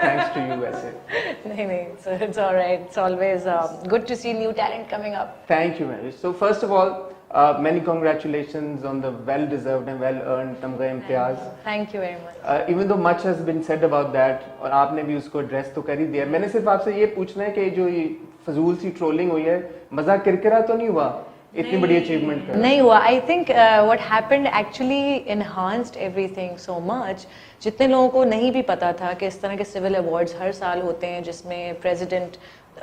thanks to you वैसे. नहीं, so it's all right. It's always good to see new talent coming up. Thank you, Mehwish. So first of all, many congratulations on the well-deserved and well-earned तमगा Imtiaz. Thank you very much. Even though much has been said about that, और आपने भी उसको address तो कर ही दिया, मैंने सिर्फ आपसे ये पूछना है कि जो ये फजूल सी ट्रोलिंग हुई है, मजाक किरकिरा तो नहीं हुआ? इतनी बड़ी अचीवमेंट कर नहीं हुआ. I think what happened actually enhanced everything so much. जितने लोगों को नहीं भी पता था कि इस तरह के सिविल अवार्ड्स हर साल होते हैं जिसमें president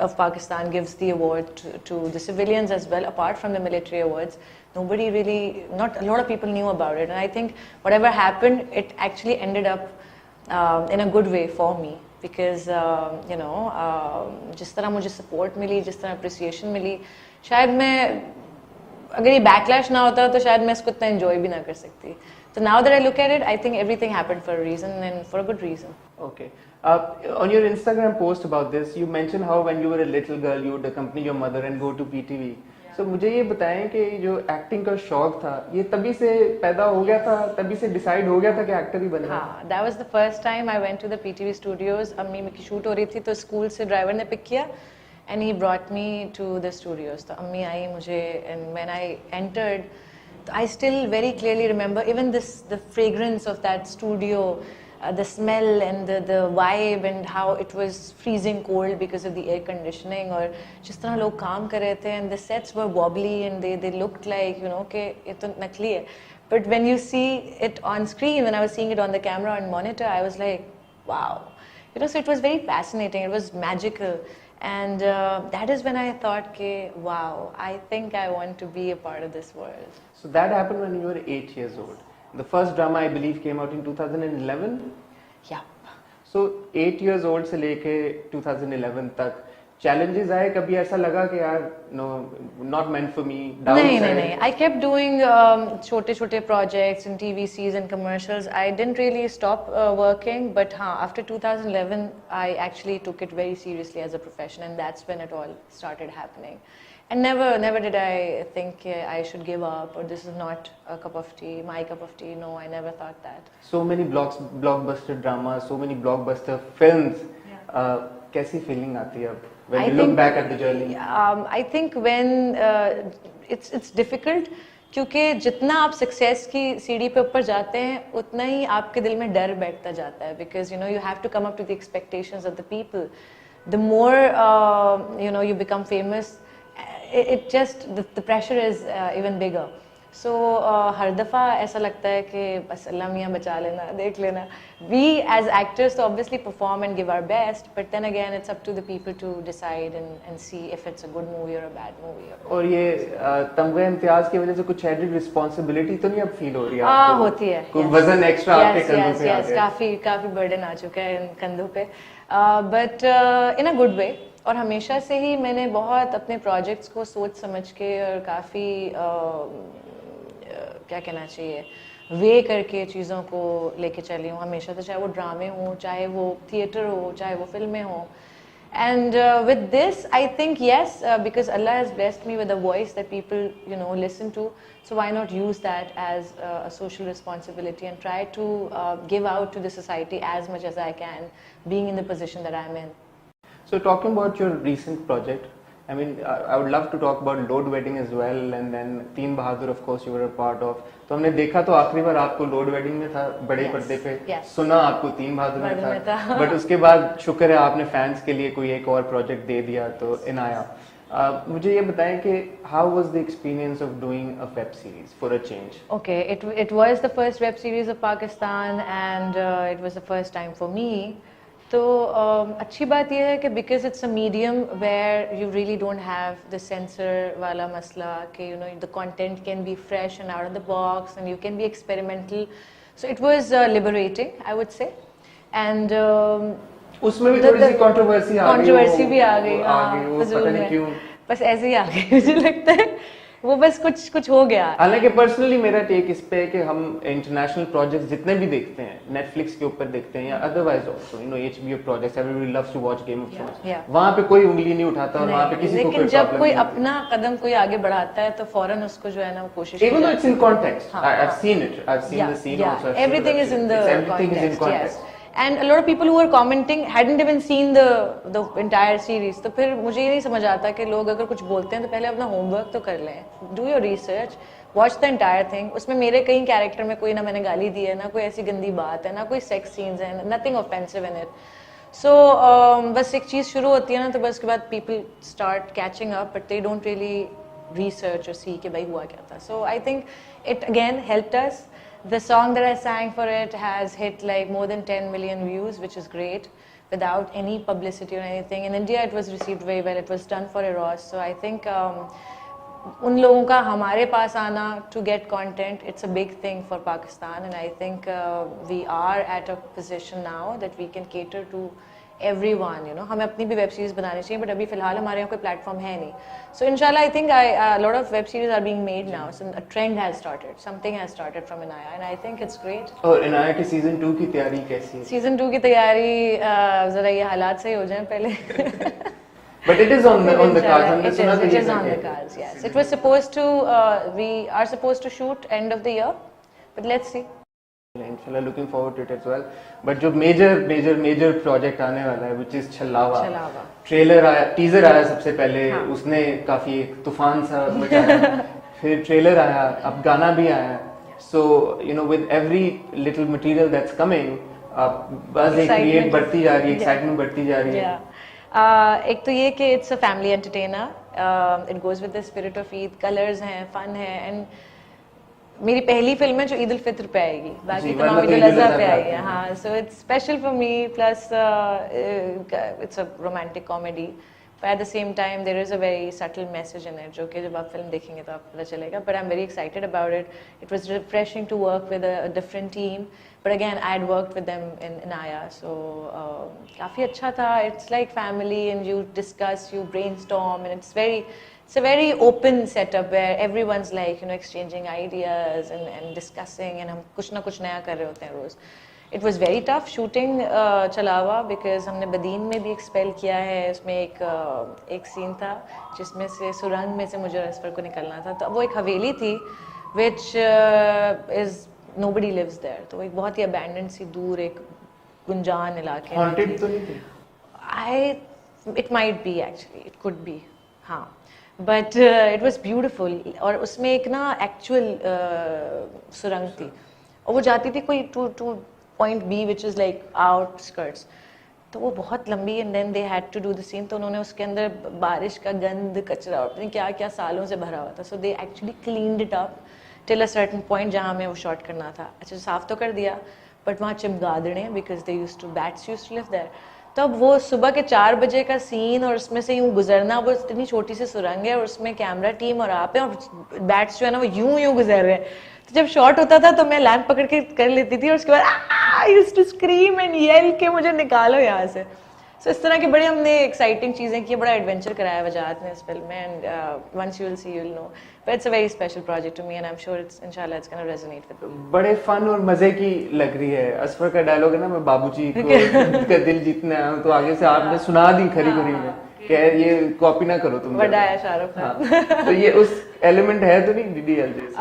of Pakistan gives the award to the civilians as well, apart from the military awards. Nobody really, not a lot of people knew about it, and I think whatever happened, it actually ended up in a good way for me, because you know, जिस तरह मुझे support मिली, जिस तरह appreciation मिली, शायद मैं अगर ये backlash ना होता तो शायद मैं इसको इतना enjoy भी ना कर सकती. So now that I look at it, I think everything happened for a reason and for a good reason. Okay. On your Instagram post about this, you mentioned how when you were a little girl, you would accompany your mother and go to PTV. So मुझे ये बताएं कि जो acting का शौक था, ये तभी से पैदा हो गया था, तभी से डिसाइड हो गया था कि एक्टर ही बनना? हाँ, that was the first time I went to the PTV studios. अम्मी की शूट हो रही थी तो स्कूल से ड्राइवर ने पिक किया and he brought me to the studios. तो अम्मी आई मुझे, and when I entered, I still very clearly remember even the fragrance of that studio. The smell and the vibe and how it was freezing cold because of the air conditioning, और जिस तरह लोग काम कर रहे थे, and the sets were wobbly and they looked like, you know, कि ये तो नकली है. But when you see it on screen, when I was seeing it on the camera and monitor, I was like, wow, you know. So it was very fascinating. It was magical, and that is when I thought, कि wow, I think I want to be a part of this world. So that happened when you were 8 years old. The first drama, I believe, came out in 2011. Yeah. So 8 years old से लेके 2011 तक challenges आए, कभी ऐसा लगा कि यार no, not meant for me? नहीं. I kept doing छोटे projects in TVCs and commercials. I didn't really stop working, but after 2011, I actually took it very seriously as a profession, and that's when it all started happening. And never did I think I should give up, or this is not a cup of tea, my cup of tea. No, I never thought that. So many blockbuster dramas, so many blockbuster films. Yeah. कैसी feeling आती है when you look back at the journey? I think when it's difficult, क्योंकि जितना आप success की सीढ़ी पे ऊपर जाते हैं, उतना ही आपके दिल में डर बैठता जाता है, because you know you have to come up to the expectations of the people. The more you know you become famous, it just the pressure is even bigger. So हर दफ़ा ऐसा लगता है कि बस अल्लाह मियाँ बचा लेना, देख लेना. We as actors तो obviously perform and give our best, but then again it's up to the people to decide and see if it's a good movie or a bad movie. और ये तमगा इम्तियाज की वजह से कुछ added responsibility तो नहीं अब feel हो रही है आपको? हाँ, होती है. कोई वजन extra आपके कंधों पे आ गया? काफी burden आ चुका है इन कंधों पे, but in a good way. और हमेशा से ही मैंने बहुत अपने प्रोजेक्ट्स को सोच समझ के और काफ़ी क्या कहना चाहिए वे करके चीज़ों को लेके चली हूँ हमेशा. तो चाहे वो ड्रामे हो, चाहे वो थिएटर हो, चाहे वो फिल्में हो. And with this, I think yes, because Allah has blessed me with a voice that people, you know, listen to. So why not use that as a social responsibility and try to give out to the society as much as I can, being in the position that I'm in. So talking about your recent project, I mean, I would love to talk about Load Wedding as well, and then Teen Bahadur, of course, you were a part of. तो हमने देखा तो आखिरी बार आपको load wedding में था बड़े पर्दे पे, सुना आपको तीन बहादुर में था, बट उसके बाद शुक्र है आपने फैंस के लिए कोई एक और प्रोजेक्ट दे दिया तो इनाया. मुझे ये बताएं कि how was the experience of doing a web series for a change? Okay, it was the first web series of Pakistan, and it was the first time for me. तो अच्छी बात यह है कि because it's a medium where you really don't have the censor वाला मसला कि you know the content can be fresh and out of the box and you can be experimental, so it was liberating, I would say. And उसमें भी थोड़ी सी controversy भी आ गई, पता नहीं क्यों, बस ऐसे ही आ गई मुझे लगता है, वो बस कुछ हो गया. हालांकि पर्सनली मेरा टेक इस पे है कि हम इंटरनेशनल प्रोजेक्ट्स जितने भी देखते हैं, नेटफ्लिक्स के ऊपर देखते हैं या otherwise also you know HBO projects, everybody loves to watch Game of Thrones, वहां पे कोई उंगली नहीं उठाता और वहां पे किसी को कोई प्रॉब्लम नहीं. लेकिन जब कोई अपना कदम कोई आगे बढ़ाता है तो फौरन उसको जो है ना वो कोशिश even though it's in context, I've seen the scene also, everything is in the context. and a lot of people who were commenting hadn't even seen the entire series. तो फिर मुझे ये नहीं समझ आता कि लोग अगर कुछ बोलते हैं तो पहले अपना होमवर्क तो कर लें, do your research, watch the entire thing. उसमें मेरे कई कैरेक्टर में कोई ना मैंने गाली दी है, ना कोई ऐसी गंदी बात है, ना कोई सेक्स सीन्स है, nothing offensive in it. So बस एक चीज़ शुरू होती है ना तो बस उसके बाद people start catching up, but they don't really research or see कि भाई हुआ क्या था. So I think it again helped us. The song that I sang for it has hit like more than 10 million views, which is great, without any publicity or anything. In India, it was received very well. It was done for Eros. So I think उन लोगों का हमारे पास आना to get content, it's a big thing for Pakistan, and I think we are at a position now that we can cater to everyone, you know. हमें अपनी भी web series बनानी चाहिए, but अभी फिलहाल हमारे यहाँ कोई प्लेटफॉर्म है नहीं. So inshallah, I think a lot of web series are being made now. So a trend has started, something has started from Inaya, and I think it's great. और इनाया की सीजन 2 की तैयारी कैसी है? सीजन 2 की तैयारी जरा ये हालात सही हो जाएं पहले. But it is on the cards. हमने सुना था It ये is on the cards. Yes, it was supposed to. We are supposed to shoot end of the year, but let's see. Inshallah, looking forward to it as well. But जो major project आने वाला है, which is छलावा. Trailer आया, teaser आया सबसे पहले, उसने काफी एक तूफान सा मचाया. फिर ट्रेलर आया, अब गाना भी आया. So you know, with every little material that's coming, बस एक क्रिएट बढ़ती जा रही है, एक्साइटमेंट बढ़ती जा रही है. एक तो ये कि it's a family entertainer. It goes with the spirit of Eid. Colors हैं, fun है, and मेरी पहली फिल्म है जो ईद उल फित्र पे आएगी, बाकी तमाम ईद उल अज़हा पे आई है. हाँ, so it's special for me. Plus it's a romantic comedy. But at the same time, there is a very subtle message in it, जो कि जब आप फिल्म देखेंगे तो आपको पता चलेगा. But I'm very excited about it. It was refreshing to work with a different team. But again, I had worked with them in Inaya, so काफी अच्छा था. It's like family, and you discuss, you brainstorm, and it's a very open setup where everyone's like, you know, exchanging ideas and discussing, and हम कुछ ना कुछ नया कर रहे होते हैं रोज. It was very tough shooting Chalawa because हमने बदीन में भी एक्सपेल किया है. उसमें एक सीन था जिसमें से सुरंग में से मुझे रसफर को निकलना था. तो वो एक हवेली थी which is nobody lives there. तो एक बहुत ही abandoned सी दूर एक गुंजान इलाके में Haunted तो नहीं थी? It might be actually, it could be, हाँ. But it was beautiful. और उसमें एक ना actual सुरंग थी और वो जाती थी कोई to point B which is like outskirts. तो वो बहुत लंबी, and then they had to do the scene. तो उन्होंने उसके अंदर बारिश का गंद, कचरा और पता नहीं क्या क्या सालों से भरा हुआ था. So they actually cleaned it up till a certain point जहाँ हमें वो शॉट करना था. अच्छा साफ तो कर दिया, but वहाँ चमगादड़ें, because they used to, bats used to live there. तब वो सुबह के 4 बजे का सीन और उसमें से यूं गुजरना, वो इतनी छोटी सी सुरंग है और उसमें कैमरा टीम और आप हैं और बैट्स जो है ना वो यूं गुजर रहे हैं. तो जब शॉट होता था तो मैं लैंप पकड़ के कर लेती थी और उसके बाद I used to scream and yell के मुझे निकालो यहाँ से. सो इस तरह की बड़ी हमने एक्साइटिंग चीज़ें की, बड़ा एडवेंचर कराया वजाहत ने इस फिल्म में. And once you will see you will know, but it's a very special project to me, and I am sure it's इंशाल्लाह इट्स गोना रेजोनेट विद. बड़े फन और मजे की लग रही है. असफर का डायलॉग है ना, मैं बाबूजी का दिल जीतने आया हूँ, तो आगे से आपने सुना दी खरी खरी में कि ये कॉपी ना करो तुम. बड़ा है शाहरुख खान. तो ये उस एलिमेंट है तो नहीं डीडीएल जैसे?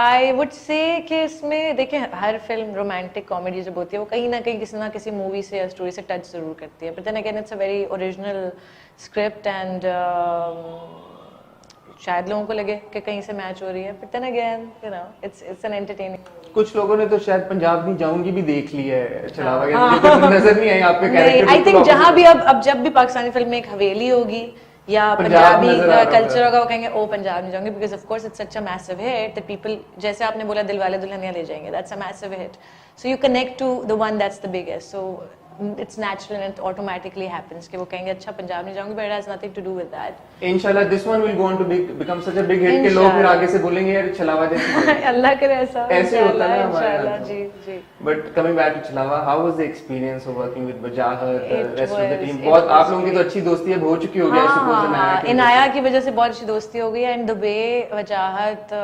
आई वुड से कि इसमें देखिए हर फिल्म रोमांटिक कॉमेडी जब होती है वो कहीं ना कहीं किसी ना किसी मूवी से या स्टोरी से टच जरूर करती है. But then again it's a very original script and शायद लोगों को लगे कि कहीं से मैच हो रही है. But then again you know it's an entertaining. कुछ लोगों ने तो शायद पंजाब नहीं जाऊंगी भी देख ली है चलावा के. मुझे तो नजर नहीं आई आपके कैरेक्टर. आई थिंक जहां भी अब जब भी पाकिस्तानी फिल्म में एक हवेली होगी या पंजाबी कल्चर होगा, वो कहेंगे ओ पंजाब नहीं जाऊंगे, because of course it's such a massive hit that people, जैसे आपने बोला Dilwale Dulhania Le Jayenge, that's a massive hit. So you connect to the one that's the biggest. So it's natural and it automatically happens कि वो कहेंगे अच्छा पंजाब नहीं जाऊंगी, but it has nothing to do with that. इंशाल्लाह this one will go on to become such a big hit कि लोग फिर आगे से बोलेंगे यार छलावा जैसी. अल्लाह करे ऐसे होता है हमारा. जी जी. But coming back to छलावा, how was the experience of working with Wajahat, the rest of the team? बहुत आप लोगों की तो अच्छी दोस्ती है, हो चुकी होगी suppose इनाया की वजह से बहुत अच्छी दोस्ती हो गई है. and the way Wajahat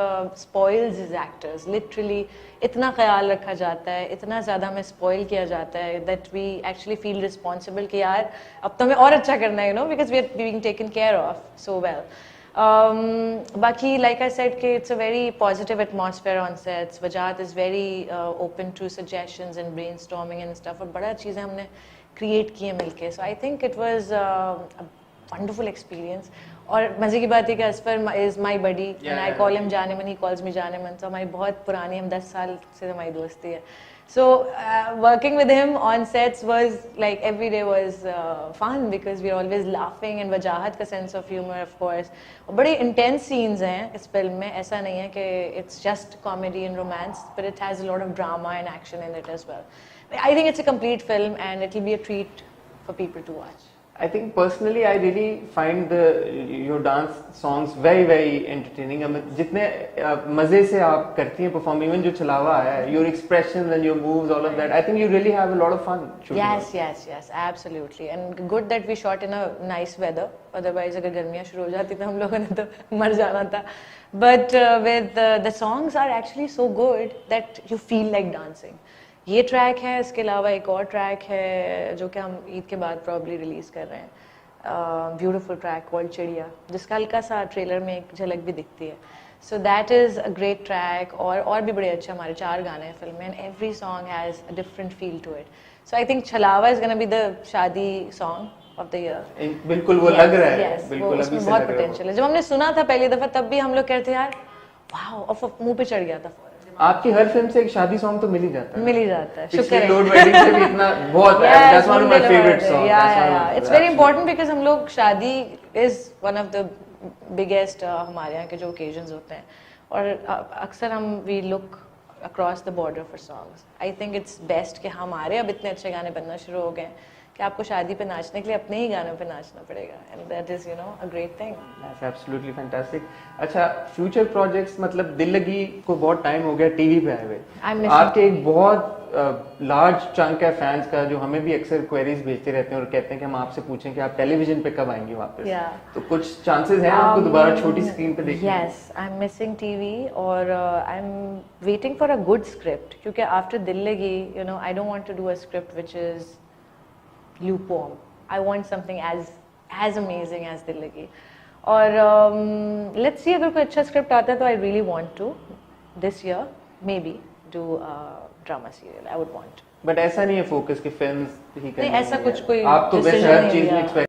spoils his actors, literally इतना ख्याल रखा जाता है, इतना ज़्यादा हमें स्पॉइल किया जाता है that we actually feel responsible कि यार अब तो हमें और अच्छा करना है, you know, because we are being taken care of so well. Baki, like I said, it's a very positive atmosphere on sets. Vajat is very open to suggestions and brainstorming and stuff. और बड़ा चीज़ें हमने create की हैं मिलके. So I think it was a wonderful experience. और मजे की बात है कि Asfar is my buddy and I call him Janeman, he calls me Janeman. So हमारी बहुत पुरानी, हम 10 साल से हमारी दोस्ती है. So working with him on sets was like every day was fun because we were always laughing and वजाहत का sense of humor of course. और बड़े intense scenes हैं इस फिल्म में. ऐसा नहीं है कि it's just comedy and romance, but it has a lot of drama and action in it as well. I think it's a complete film and it will be a treat for people to watch. I think personally I really find your dance songs very entertaining. जितने मजे से आप करती हैं perform, even जो छलावा आया है, your expressions and your moves, all of that, I think you really have a lot of fun shooting. Yes, absolutely. And good that we shot in a nice weather. Otherwise अगर गर्मियाँ शुरू हो जाती तो हम लोगों ने तो मर जाना था. But with the songs are actually so good that you feel like dancing. ये ट्रैक है, इसके अलावा एक और ट्रैक है जो कि हम ईद के बाद प्रॉब्ली रिलीज कर रहे हैं. ब्यूटीफुल ट्रैक कॉल्ड चिड़िया, जिसका हल्का सा ट्रेलर में एक झलक भी दिखती है. So that is a great track. और भी बड़े अच्छे हमारे 4 गाने हैं फिल्म में and every song has a different feel to it. So I think Chhalava is gonna be the shaadi song of the year. बिल्कुल वो लग रहा है. बिल्कुल उसमें बहुत पोटेंशियल है. जब हमने सुना था पहली दफ़ा तब भी हम लोग कहते यार वाह, और मुंह पे चढ़ गया था. आपकी हर फिल्म से एक शादी सॉन्ग तो मिल ही जाता है. शुक्र है. लोड वेडिंग से भी इतना बहुत that's one of my favorite songs. Yeah. It's very important because हम लोग शादी is one of the biggest हमारे यहाँ के जो occasions होते हैं और अक्सर हम we look across the border for songs. I think it's best कि हमारे अब इतने अच्छे गाने बनना शुरू हो गए कि आपको शादी पे नाचने के लिए अपने ही गानों पे नाचना पड़ेगा. And that is a great thing. That's absolutely fantastic. अच्छा, फ्यूचर प्रोजेक्ट्स मतलब दिल लगी को बहुत टाइम हो गया टीवी पे आए हुए. आपके एक बहुत लार्ज चंक है फैंस का जो हमें भी अक्सर क्वेरीज भेजते रहते हैं और कहते हैं कि हम आपसे पूछें कि आप टेलीविजन पे कब आएंगी वापस. तो कुछ चांसेस हैं आपको दोबारा छोटी स्क्रीन पे देखने? Yes, I'm missing TV और I'm waiting for a good script क्योंकि after दिल लगी I don't want to do a script which is lukewarm. I want something as amazing as दिल लगी. और let's see अगर कोई अच्छा स्क्रिप्ट आता है तो I really want to this year maybe do a drama serial. I would want. But ऐसा नहीं है फोकस कि फिल्म्स ही करनी है. नहीं, ऐसा कुछ कोई आप तो वैसे हर चीज में